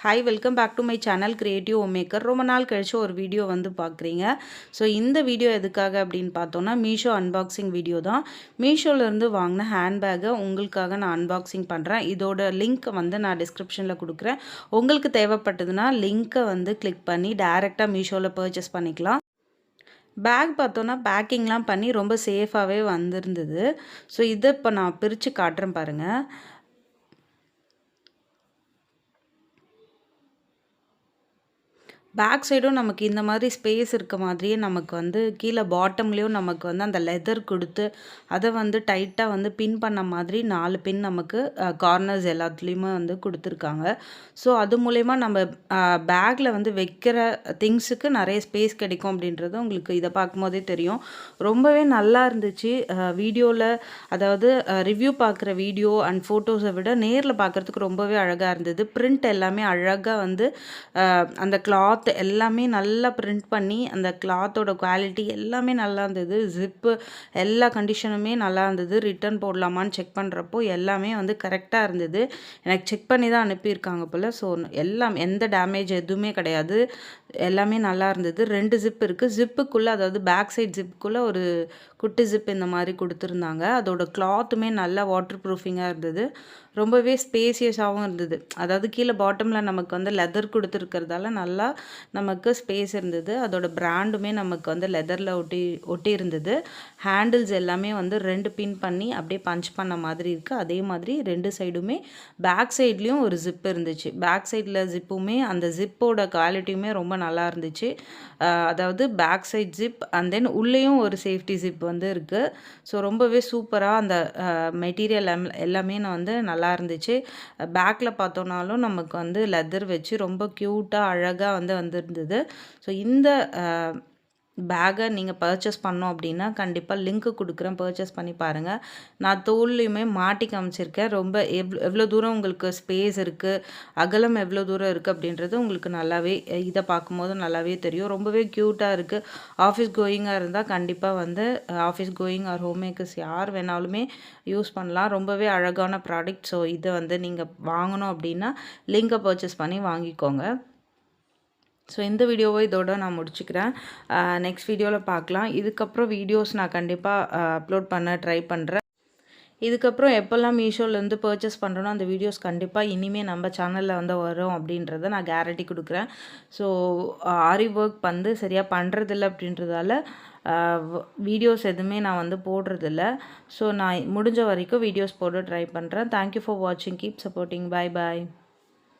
Hi welcome back to my channel creative homemaker. ரொம்ப நாள் கழிச்சு ஒரு வீடியோ வந்து பார்க்குறீங்க. ஸோ இந்த வீடியோ எதுக்காக அப்படின்னு பார்த்தோன்னா மீஷோ அன்பாக்சிங் வீடியோ தான். மீஷோலேருந்து வாங்கின ஹேண்ட்பேக்கை உங்களுக்காக நான் அன்பாக்சிங் பண்ணுறேன். இதோட லிங்க் வந்து நான் டிஸ்கிரிப்ஷனில் கொடுக்குறேன். உங்களுக்கு தேவைப்பட்டதுன்னா லிங்க்கை வந்து கிளிக் பண்ணி டைரெக்டாக மீஷோவில் பர்ச்சேஸ் பண்ணிக்கலாம். பேக் பார்த்தோன்னா பேக்கிங்லாம் பண்ணி ரொம்ப சேஃபாகவே வந்திருந்தது. ஸோ இதை இப்போ நான் பிரித்து காட்டுறேன் பாருங்கள். பேக் சைடும் நமக்கு இந்த மாதிரி ஸ்பேஸ் இருக்க மாதிரியே நமக்கு வந்து கீழே பாட்டம்லேயும் நமக்கு வந்து அந்த லெதர் கொடுத்து அதை வந்து டைட்டாக வந்து பின் பண்ண மாதிரி 4 பின் நமக்கு கார்னர்ஸ் எல்லாத்துலேயுமே வந்து கொடுத்துருக்காங்க. ஸோ அது மூலயமா நம்ம பேக்கில் வந்து வைக்கிற திங்ஸுக்கு நிறைய ஸ்பேஸ் கிடைக்கும் அப்படின்றது உங்களுக்கு இதை பார்க்கும்போதே தெரியும். ரொம்பவே நல்லா இருந்துச்சு. வீடியோவில் அதாவது ரிவ்யூ பார்க்குற வீடியோ அண்ட் ஃபோட்டோஸை விட நேரில் பார்க்குறதுக்கு ரொம்பவே அழகாக இருந்தது. பிரிண்ட் எல்லாமே அழகாக வந்து அந்த கிளாத் எல்லாமே நல்லா பிரிண்ட் பண்ணி அந்த கிளாத்தோட குவாலிட்டி எல்லாமே நல்லா இருந்தது. ஜிப்பு எல்லா கண்டிஷனுமே நல்லா இருந்தது. ரிட்டர்ன் போடலாமான்னு செக் பண்ணுறப்போ எல்லாமே வந்து கரெக்டாக இருந்தது. எனக்கு செக் பண்ணி தான் அனுப்பியிருக்காங்க போல். ஸோ எல்லாம் எந்த டேமேஜ் எதுவுமே கிடையாது. எல்லாமே நல்லா இருந்தது. 2 ஜிப் இருக்குது. ஜிப்புக்குள்ளே அதாவது பேக் சைட் ஜிப்புக்குள்ளே ஒரு குட்டி ஜிப் இந்த மாதிரி கொடுத்துருந்தாங்க. அதோட கிளாத்துமே நல்லா வாட்டர் ப்ரூஃபிங்காக இருந்தது. ரொம்பவே ஸ்பேசியஸாகவும் இருந்தது. அதாவது கீழே பாட்டமில் நமக்கு வந்து லெதர் கொடுத்துருக்கிறதால நல்லா நமக்கு ஸ்பேஸ் இருந்தது. அதோட பிராண்டுமே நமக்கு வந்து லெதரில் ஒட்டி இருந்தது. ஹேண்டில்ஸ் எல்லாமே வந்து 2 பின் பண்ணி அப்படியே பஞ்ச் பண்ண மாதிரி இருக்குது. அதே மாதிரி 2 சைடுமே பேக் சைட்லேயும் ஒரு ஜிப் இருந்துச்சு. பேக் சைடில் ஜிப்புமே அந்த ஜிப்போட குவாலிட்டியுமே ரொம்ப நல்லா இருந்துச்சு. அதாவது back side zip and then உள்ளேயும் ஒரு சேஃப்டி ஜிப் வந்து இருக்குது. ஸோ ரொம்பவே சூப்பராக அந்த மெட்டீரியல் எல்லாமே நான் வந்து நல்லா இருந்துச்சு. பேக்கில் பார்த்தோன்னாலும் நமக்கு வந்து லெதர் வச்சு ரொம்ப க்யூட்டாக அழகாக வந்து வந்திருந்தது. ஸோ இந்த பேக்கை நீங்கள் பர்ச்சேஸ் பண்ணோம் அப்படின்னா கண்டிப்பாக லிங்க்கு கொடுக்குறேன், பர்ச்சேஸ் பண்ணி பாருங்கள். நான் தோல்லையுமே மாட்டி காமிச்சிருக்கேன். ரொம்ப எவ்வளோ தூரம் உங்களுக்கு ஸ்பேஸ் இருக்குது, அகலம் எவ்வளோ தூரம் இருக்குது அப்படின்றது உங்களுக்கு நல்லாவே இதை பார்க்கும்போது நல்லாவே தெரியும். ரொம்பவே க்யூட்டாக இருக்குது. ஆஃபீஸ் கோயிங்காக இருந்தால் கண்டிப்பாக வந்து office going or home makers யார் வேணாலுமே யூஸ் பண்ணலாம். ரொம்பவே அழகான ப்ராடக்ட். ஸோ இதை வந்து நீங்கள் வாங்கணும் அப்படின்னா லிங்கை பர்ச்சேஸ் பண்ணி வாங்கிக்கோங்க. ஸோ இந்த வீடியோவை இதோட நான் முடிச்சுக்கிறேன். நெக்ஸ்ட் வீடியோவில் பார்க்கலாம். இதுக்கப்புறம் வீடியோஸ் நான் கண்டிப்பாக அப்லோட் பண்ண ட்ரை பண்ணுறேன். இதுக்கப்புறம் எப்போல்லாம் மீஷோலேருந்து பர்ச்சேஸ் பண்ணுறனோ அந்த வீடியோஸ் கண்டிப்பாக இனிமேல் நம்ம சேனலில் வந்து வரும் அப்படின்றத நான் கேரண்டி கொடுக்குறேன். ஸோ ஆரி ஒர்க் வந்து சரியாக பண்ணுறதில்ல அப்படின்றதால வீடியோஸ் எதுவுமே நான் வந்து போடுறதில்ல. ஸோ நான் முடிஞ்ச வரைக்கும் வீடியோஸ் போட ட்ரை பண்ணுறேன். தேங்க்யூ ஃபார் வாட்சிங். Keep supporting. பாய் பாய்.